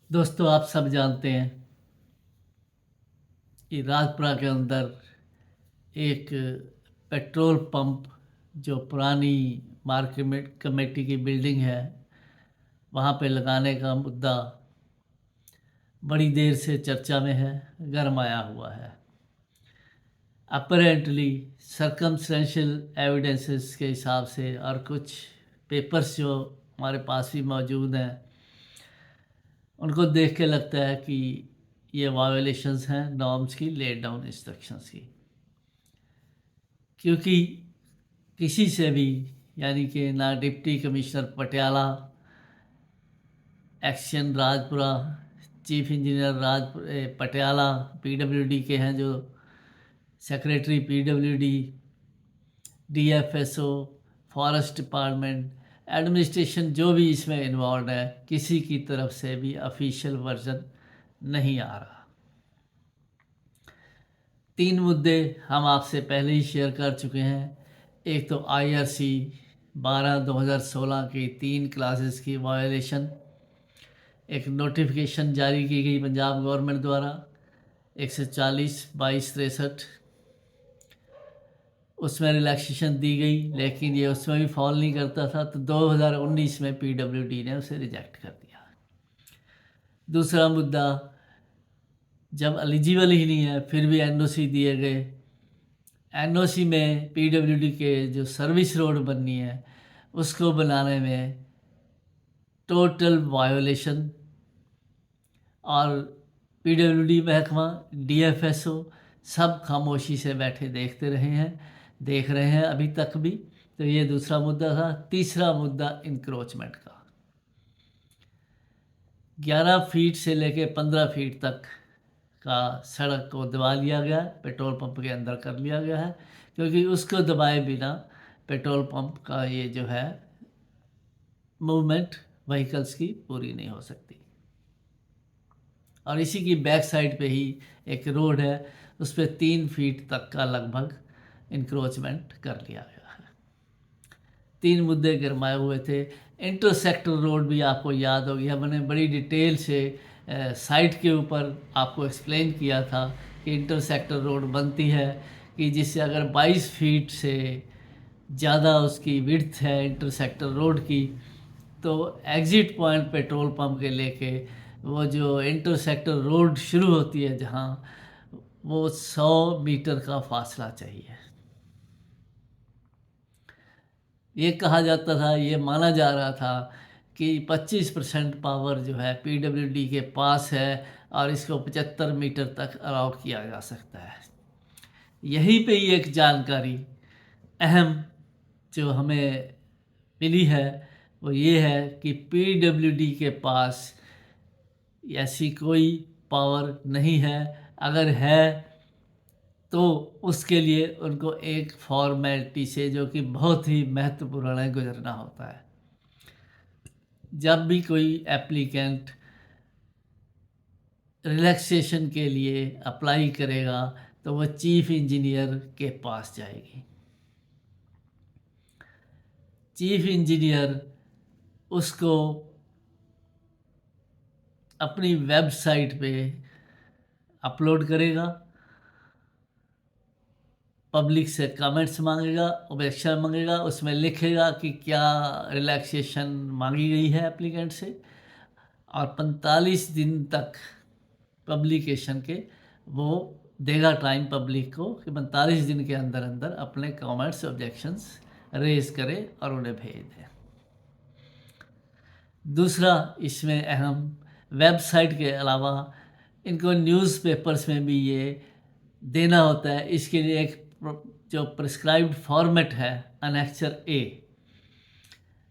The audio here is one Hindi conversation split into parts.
दोस्तों, आप सब जानते हैं कि राजपुरा के अंदर एक पेट्रोल पंप जो पुरानी मार्केट कमेटी की बिल्डिंग है, वहाँ पे लगाने का मुद्दा बड़ी देर से चर्चा में है, गरमाया हुआ है। अपेरेंटली सर्कमस्टेंशियल एविडेंसेस के हिसाब से और कुछ पेपर्स जो हमारे पास भी मौजूद हैं, उनको देख के लगता है कि ये वायोलेशंस हैं नॉर्म्स की, लेड डाउन इंस्ट्रक्शंस की। क्योंकि किसी से भी, यानी कि ना deputy commissioner Patiala, XEN Rajpura, chief engineer Patiala PWD के हैं, जो secretary PWD, DFSO, forest department, administration, जो भी इसमें इन्वॉल्व है, किसी की तरफ से भी ऑफिशियल वर्जन नहीं आ रहा। 3 मुद्दे हम आपसे पहले ही शेयर कर चुके हैं। एक तो IRC 12/2016 की 3 क्लासेस की वायोलेशन, एक नोटिफिकेशन जारी की गई पंजाब गवर्नमेंट द्वारा 140/2263, उसमें रिलैक्सेशन दी गई, लेकिन ये उसमें भी फॉल नहीं करता था, तो 2019 में PWD ने उसे रिजेक्ट कर दिया। दूसरा मुद्दा, जब एलिजिबल ही नहीं है फिर भी NOC दिए गए। NOC में PWD के जो सर्विस रोड बननी है उसको बनाने में टोटल वायोलेशन, और PWD महकमा, DFSO सब खामोशी से बैठे देख रहे हैं अभी तक भी। तो ये दूसरा मुद्दा था। तीसरा मुद्दा इंक्रोचमेंट का, 11 फीट से लेके 15 फीट तक का सड़क को दबा लिया गया, पेट्रोल पंप के अंदर कर लिया गया है, क्योंकि उसको दबाए बिना पेट्रोल पंप का ये जो है मूवमेंट व्हीकल्स की पूरी नहीं हो सकती। और इसी की बैक साइड पे ही एक रोड है, उस पर 3 फीट तक का लगभग इंक्रोचमेंट कर लिया गया है। 3 मुद्दे गरमाए हुए थे। इंटरसेक्टर रोड भी आपको याद होगी, हमने बड़ी डिटेल से साइट के ऊपर आपको एक्सप्लेन किया था कि इंटरसेक्टर रोड बनती है कि जिससे अगर 22 फीट से ज़्यादा उसकी विड्थ है इंटरसेक्टर रोड की, तो एग्ज़िट पॉइंट पेट्रोल पंप के लेके वो जो इंटरसेक्टर रोड शुरू होती है जहाँ, वो 100 मीटर का फासला चाहिए। ये कहा जाता था, ये माना जा रहा था कि 25% पावर जो है PWD के पास है और इसको 75 मीटर तक अलाउ किया जा सकता है। यहीं पे ही एक जानकारी अहम जो हमें मिली है वो ये है कि PWD के पास ऐसी कोई पावर नहीं है। अगर है तो उसके लिए उनको एक फॉर्मेलिटी से, जो कि बहुत ही महत्वपूर्ण है, गुजरना होता है। जब भी कोई एप्लीकेंट रिलैक्सेशन के लिए अप्लाई करेगा तो वह चीफ इंजीनियर के पास जाएगी। चीफ इंजीनियर उसको अपनी वेबसाइट पे अपलोड करेगा, पब्लिक से कमेंट्स मांगेगा, ऑब्जेक्शन मांगेगा, उसमें लिखेगा कि क्या रिलैक्सेशन मांगी गई है एप्लीकेंट से, और 45 दिन तक पब्लिकेशन के वो देगा टाइम पब्लिक को कि 45 दिन के अंदर अंदर अपने कमेंट्स, ऑब्जेक्शंस रेज करे और उन्हें भेज दें। दूसरा इसमें अहम, वेबसाइट के अलावा इनको न्यूज़पेपर्स में भी ये देना होता है। इसके लिए एक जो प्रिस्क्राइब्ड फॉर्मेट है, अनेक्चर A,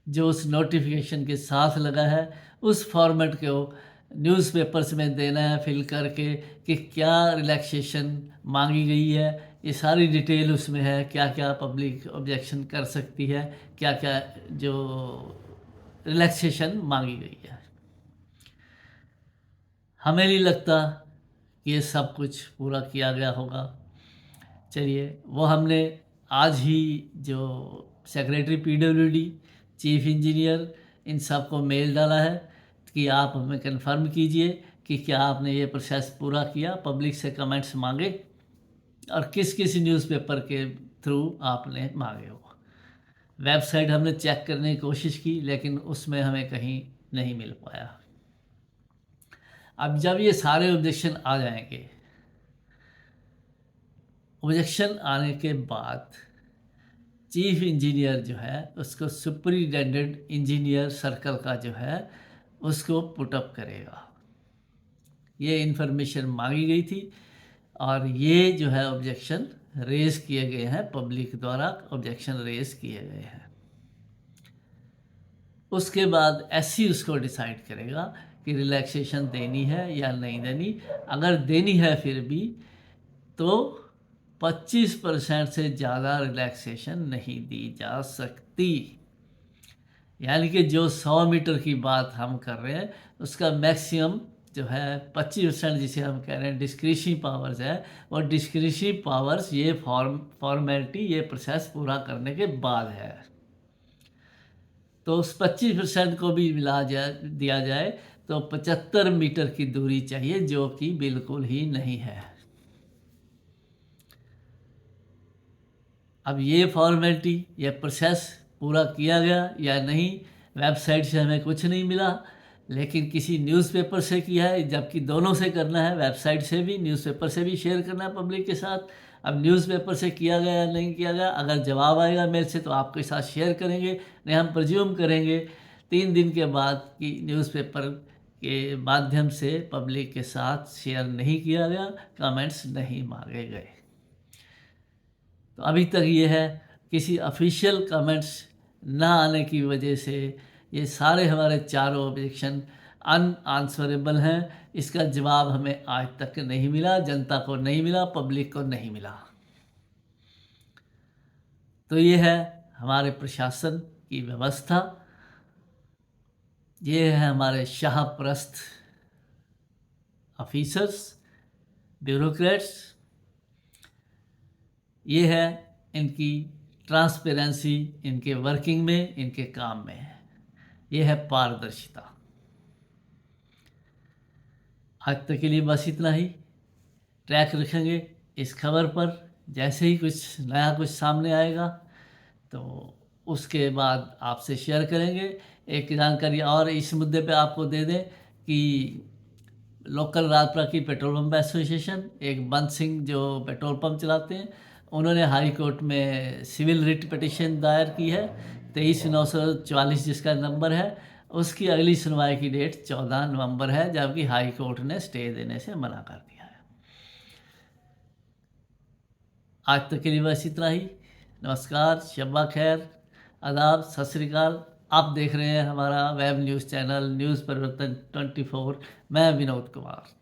जो उस नोटिफिकेशन के साथ लगा है, उस फॉर्मेट को न्यूज़पेपर्स में देना है फिल करके कि क्या रिलैक्सेशन मांगी गई है। ये सारी डिटेल उसमें है, क्या क्या पब्लिक ऑब्जेक्शन कर सकती है, क्या क्या जो रिलैक्सेशन मांगी गई है। हमें नहीं लगता कि ये सब कुछ पूरा किया गया होगा। चलिए, वो हमने आज ही जो सेक्रेटरी PWD, चीफ इंजीनियर, इन सब को मेल डाला है कि आप हमें कन्फर्म कीजिए कि क्या आपने ये प्रोसेस पूरा किया, पब्लिक से कमेंट्स मांगे और किस किस न्यूज़पेपर के थ्रू आपने मांगे हो। वेबसाइट हमने चेक करने की कोशिश की लेकिन उसमें हमें कहीं नहीं मिल पाया। अब जब ये सारे ऑब्जेक्शन आ जाएंगे, ऑब्जेक्शन आने के बाद चीफ इंजीनियर जो है उसको सुपरिटेंडेंट इंजीनियर सर्कल का जो है उसको पुटअप करेगा। ये इन्फॉर्मेशन मांगी गई थी और ये जो है ऑब्जेक्शन रेज किए गए हैं, पब्लिक द्वारा ऑब्जेक्शन रेज किए गए हैं। उसके बाद एससी उसको डिसाइड करेगा कि रिलैक्सेशन देनी है या नहीं देनी। अगर देनी है फिर भी तो 25% से ज़्यादा रिलैक्सेशन नहीं दी जा सकती। यानी कि जो 100 मीटर की बात हम कर रहे हैं उसका मैक्सिमम जो है 25%, जिसे हम कह रहे हैं डिस्क्रिशनरी पावर्स है, और डिस्क्रिशनरी पावर्स ये फॉर्मेलिटी, ये प्रोसेस पूरा करने के बाद है। तो उस 25% को भी दिया जाए तो 75 मीटर की दूरी चाहिए, जो कि बिल्कुल ही नहीं है। अब ये फॉर्मेलिटी, ये प्रोसेस पूरा किया गया या नहीं, वेबसाइट से हमें कुछ नहीं मिला, लेकिन किसी न्यूज़पेपर से किया है, जबकि दोनों से करना है, वेबसाइट से भी न्यूज़पेपर से भी शेयर करना है पब्लिक के साथ। अब न्यूज़पेपर से किया गया या नहीं किया गया, अगर जवाब आएगा मेल से तो आपके साथ शेयर करेंगे, नहीं हम प्रज्यूम करेंगे 3 दिन के बाद कि न्यूज़पेपर के माध्यम से पब्लिक के साथ शेयर नहीं किया गया, कमेंट्स नहीं मांगे गए। तो अभी तक ये है, किसी ऑफिशियल कमेंट्स ना आने की वजह से ये सारे हमारे चारों ऑब्जेक्शन अनआंसरेबल हैं। इसका जवाब हमें आज तक नहीं मिला, जनता को नहीं मिला, पब्लिक को नहीं मिला। तो ये है हमारे प्रशासन की व्यवस्था, ये है हमारे शाहप्रस्त ऑफिसर्स, ब्यूरोक्रेट्स, ये है इनकी ट्रांसपेरेंसी, इनके वर्किंग में, इनके काम में, ये है पारदर्शिता। आज तक के लिए बस इतना ही। ट्रैक रखेंगे इस खबर पर, जैसे ही कुछ नया कुछ सामने आएगा तो उसके बाद आपसे शेयर करेंगे। एक जानकारी और इस मुद्दे पे आपको दे दें कि लोकल राजपुरा की पेट्रोल पंप एसोसिएशन, एक बंद सिंह जो पेट्रोल पंप चलाते हैं, उन्होंने हाई कोर्ट में सिविल रिट पिटीशन दायर की है 23/944 जिसका नंबर है। उसकी अगली सुनवाई की डेट 14 नवंबर है, जबकि हाई कोर्ट ने स्टे देने से मना कर दिया है। आज तक के लिए बस इतना ही। नमस्कार, शब्बा खैर, आदाब, सत श्री अकाल। आप देख रहे हैं हमारा वेब न्यूज़ चैनल न्यूज़ परिवर्तन 24। मैं विनोद कुमार।